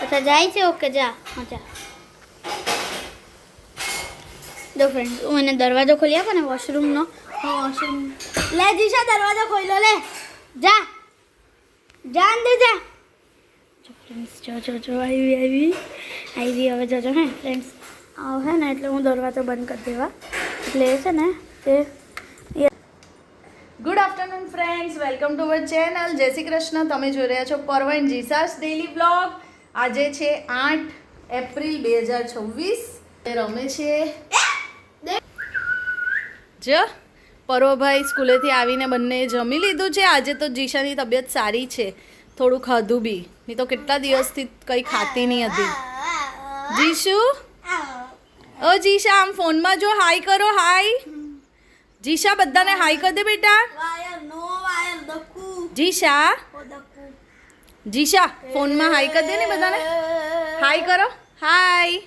अच्छा जाए छे ओके जा अच्छा दो फ्रेंड्स मैंने दरवाजा खोलिया पर वॉशरूम नो वॉशरूम ले जीशा दरवाजा खोल लो ले जा जा अंदर जा जो फ्रेंड्स जो आई हवे जो है फ्रेंड्स आव है ने એટલે હું દરવાજો બંધ કરી દેવા એટલે છે ને તે good afternoon friends welcome to our channel જય શ્રી કૃષ્ણ તમે જોઈ રહ્યા છો પરવીન જીસાસ ડેલી વ્લોગ આજે છે 8 એપ્રિલ 2026 રમે છે જો પરોભાઈ સ્કૂલેથી આવીને બંને જમી લીધું છે આજે તો જીશાની તબિયત સારી છે થોડું ખાધું બી નહીં તો કેટલા દિવસથી કંઈ ખાતી નહીં હતી જીશુ ઓ જીશા આમ ફોનમાં જો હાય કરો હાય જીશા બધાને હાય કરી દે બેટા જીશા જીશા ફોનમાં હાય કરી દે ને બધાને હાય કરો હાય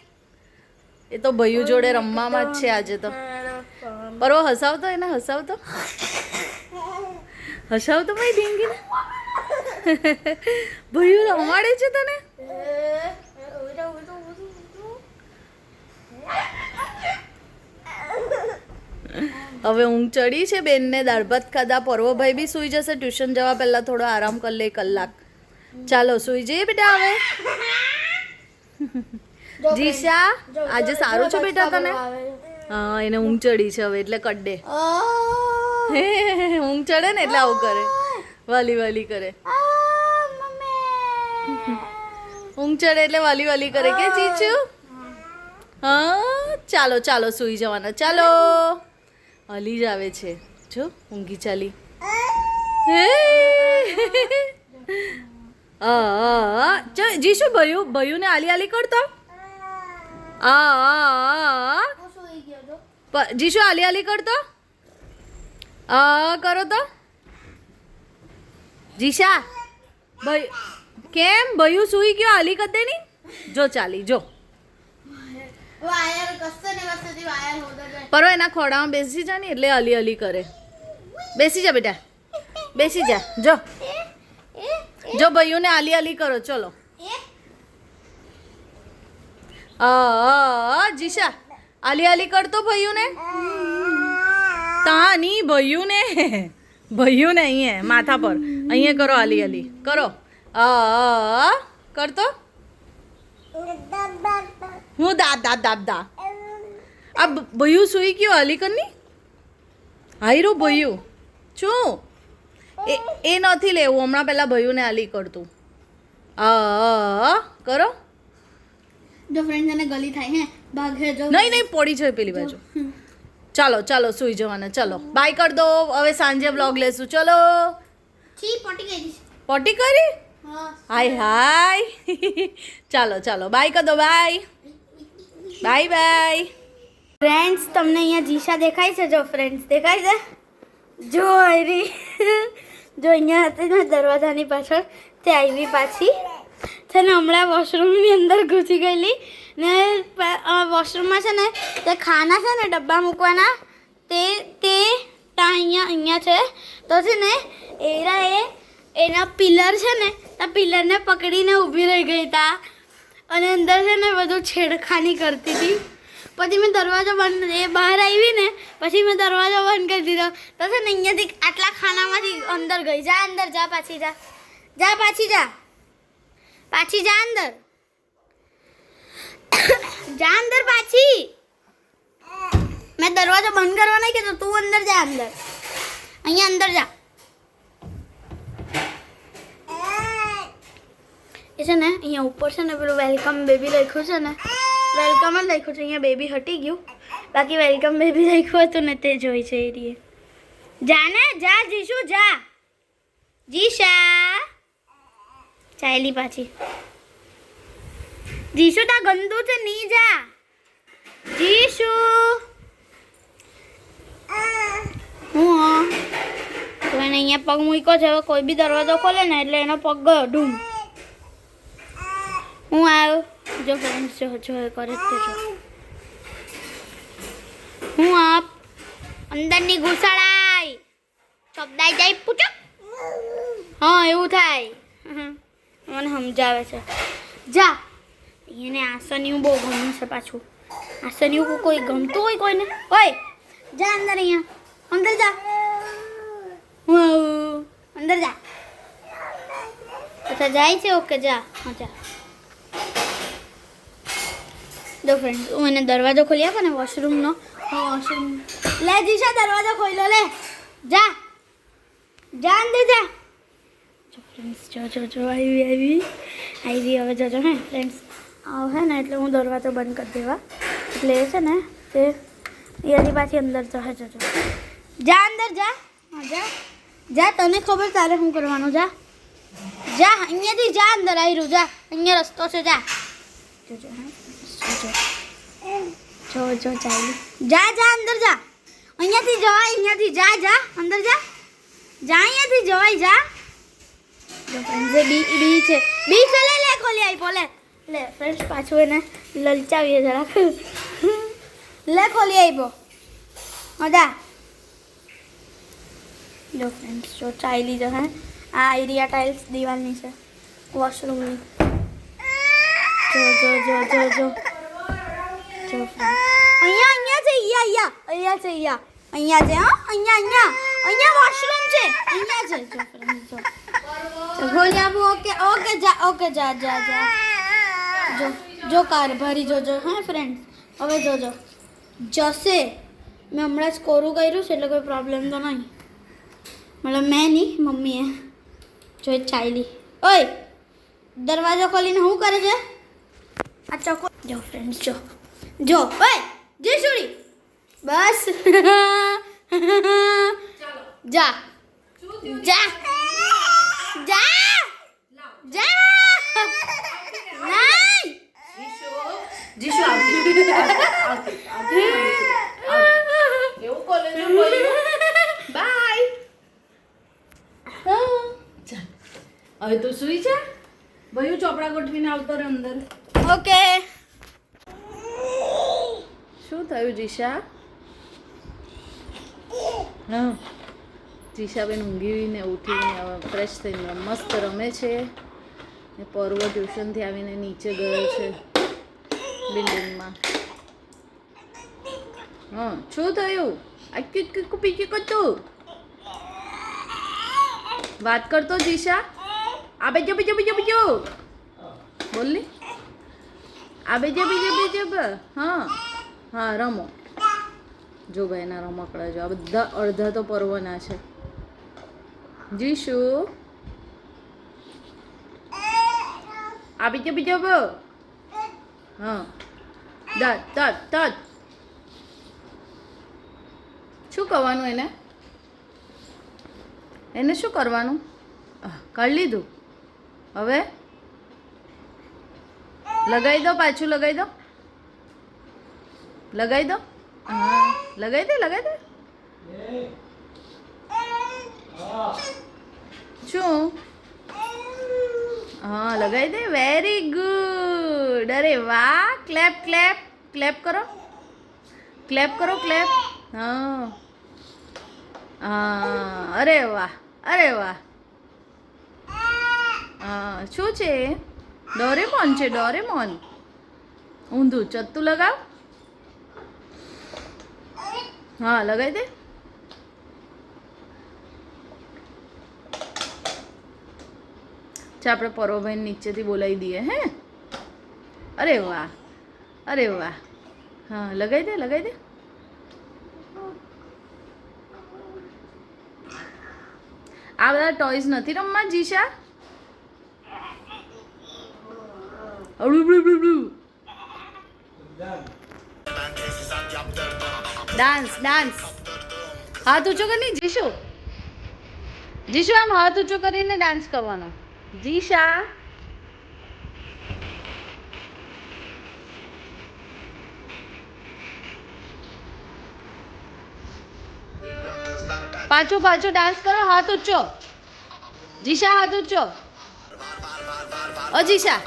એ તો ભયું જોડે રમવામાં જ છે આજે તો બરો હસાવતો એને હસાવતો ભાઈ ઢીંગીને ભયું રમાડે છે તને હવે ઊંઘ ચડી છે બેનને દાળ ભાત ખાધા પર્વભાઈ બી સૂઈ જશે ટ્યુશન જવા પહેલા થોડો આરામ કરી લે કલાક ચાલો સૂઈ જઈએ બેટા હવે જીશા આજે સારું છે બેટા તને હા એને ઊંઘ ચડી છે હવે એટલે કડ્ડે ઊંઘ ચડે ને એટલે આવું કરે વાલી વાલી કરે ઊંઘ ચડે એટલે વાલી વાલી કરે કે ચીચુ હા ચાલો ચાલો સૂઈ જવાના ચાલો હલી જ આવે છે જો ઊંઘી ચાલી જીશુ ભયું ને આલી આલી કરતો જીશુ આલી આલી કરતો કરો તો જીશા કેમ ભયું સુઈ ગયો આલી કર દે ની જો ચાલી જો પરો એના ખોડામાં બેસી જા ને એટલે હલી હલી કરે બેસી જા બેટા બેસી જા જો જો ભઈઓને આલી આલી કરો ચલો જીશા આલી આલી કરતો ભઈઓને તા ની ભઈઓને અહીંયા માથા પર અહીંયા કરો આલી આલી કરો કરતો હું દાબ આ ભયું સુઈ ગયો અલી કરની હાયરો ભયું શું એ નથી લેવું હમણાં પહેલા ભયુંને આલી કરતું કરો જો ફ્રેન્ડ્સ એને ગલી થાય હે ભાગે જો નહીં પડી જાય પેલી બાજુ ચાલો ચાલો સુઈ જવાના ચલો બાય કર દો હવે સાંજે વ્લોગ લેશું ચલો પોટી કરી હાય હાય ચાલો ચાલો બાય કર દો બાય બાય બાય ફ્રેન્ડ્સ તમને અહીંયા જીશા દેખાય છે જો ફ્રેન્ડ્સ દેખાય છે જો આયરી જો અહીંયા હતી ને દરવાજાની પાછળ તે આવી પાછી છે ને હમણાં વોશરૂમની અંદર ઘૂસી ગયેલી ને વોશરૂમમાં છે ને તે ખાના છે ને ડબ્બા મૂકવાના તે અહીંયા છે તો છે ને એના પિલર છે ને આ પિલરને પકડીને ઊભી રહી ગઈ તા અને અંદર છે ને બધું છેડખાની કરતી હતી પછી મેં દરવાજો બંધ એ બહાર આવી ને પછી મેં દરવાજો બંધ કરી દીધો તો છે ને અહીંયાથી આટલા ખાનામાંથી અંદર ગઈ જા અંદર જા પાછી જા અંદર જા અંદર પાછી મેં દરવાજો બંધ કરવા નહીં કીધું તું અંદર જા અંદર અહીંયા અંદર જા એ છે ને અહીંયા ઉપર છે ને પેલું વેલકમ બેબી લખ્યું છે ને વેલકમ જ લખ્યું છે અહીંયા બેબી હટી ગયું બાકી વેલકમ બેબી લખ્યું હતું ને તે જોઈ છે એ રીએ જા ને જા જીશુ જા જીશા ચાલી પાછી જીશુ તા ગંદુ છે ની જા જીશુ હું તો એને અહીંયા પગ મૂક્યો છે હવે કોઈ બી દરવાજો ખોલે ને એટલે એનો પગ ગયો ડૂમ હું આવ્યો જો ફ્રેન્ડ્સ જો કરે તો જો હું આપ અંદરની ઘુસાડાઈ શબ્દાઈ જાય પૂછો હા એવું થાય મને સમજાવે છે જા એને આસનિયું બહુ ગમ્યું છે પાછું. આસનિયું કોઈ ગમતું હોય કોઈને? ઓય જા અંદર, અહીંયા અંદર જા. અંદર જા. અચ્છા જાય છે. ઓકે જા. હા જા. જો ફ્રેન્ડ હું એને દરવાજો ખોલી આપો ને વોશરૂમનો. વોશરૂમ લે જીશા દરવાજો ખોલ્યો લે. જા જા અંદર જા. જો ફ્રેન્ડ્સ જો આવી હવે જોજો હે ફ્રેન્ડ્સ હે ને એટલે હું દરવાજો બંધ કરી દેવા એટલે એ છે ને તે એની પાછી અંદર જશે. જોજો જા અંદર જા. હા જા જા તને ખબર તારે શું કરવાનું. જા જા અહીંયાથી જા અંદર આવી રહ્યું. જા અહીંયા રસ્તો છે. જા જોજો હા જો ચાલી જા અંદર જા. અહીંયાથી જવાય. અહીંયાથી જા અંદર જા અહીંયાથી જવાય. જા જો ફ્રેન્ડ્સ બી છે લે ખોલી આવી પોલે લે ફ્રેન્ડ્સ પાછું એને લલચાવીએ જરાક. લે ખોલી આવી મજા. જો ફ્રેન્ડ્સ જો ચાલી જો હે આ એરિયા ટાઇલ્સ દિવાલની છે વોશરૂમની. જો અહીંયા છે. અહીંયા છે. હા અહીંયા વોશરૂમ છે. અહીંયા છે. જો ફ્રેન્ડ્સ જો ખોલી આપું. ઓકે જા જો કાર ભરી જોજો હા ફ્રેન્ડ્સ. હવે જોજો જશે. મેં હમણાં જ કોરું કર્યું છે એટલે કોઈ પ્રોબ્લેમ તો નહીં. મતલબ મેં નહીં મમ્મીએ. જો ચાલી ઓય દરવાજો ખોલીને શું કરે છે આ ચકો. જો ફ્રેન્ડ્સ જો ઓય જે સુડી બસ. જા જા જીશુ એવું કોલેજ બાય. હવે તું સુઈ જા. ભયું ચોપડા ગોઠવીને આવતો રહે અંદર. ઓકે શું થયું જીશા? હા જીશાબેન ઊંઘીને ઉઠીને હવે ફ્રેશ થઈને મસ્ત રમે છે. ને પર્વ ટ્યુશનથી આવીને નીચે ગયો છે બિલ્ડિંગમાં. હા શું થયું? આ કીકુ પીકી કરતું વાત કરતો જીશા. આ બેજો બોલની. આ બેજો હા રમો. જો ભાઈ એના રમકડા જો આ બધા અડધા તો પર્વના છે. જીશુ આ બીજો હા તત શું કરવાનું એને શું કરવાનું? કરી લીધું. હવે લગાવી દો. પાછું લગાવી દો. હા લગાવી દે. શું? હા લગાવી દે. Very good. અરે વાહ. ક્લેપ કરો. હા અરે વાહ. હા શું છે? ડોરેમોન છે. ઊંધું ચત્તું લગાવ. હા લગાવી દે. આપણે પરોભાઈને નીચેથી બોલાવી દઈએ હે. અરે વાહ. હા લગાવી દે. આ બધા ટોયઝ નથી રમવા જીશા. ડાન્સ હાથ ઊંચો કરી. જીશુ આમ હાથ ઊંચો કરીને ડાન્સ કરવાનો. જીશા પાછું ડાન્સ કરો. હાથ ઊંચો. જીશા હાથ ઊંચો. ઓ જીશા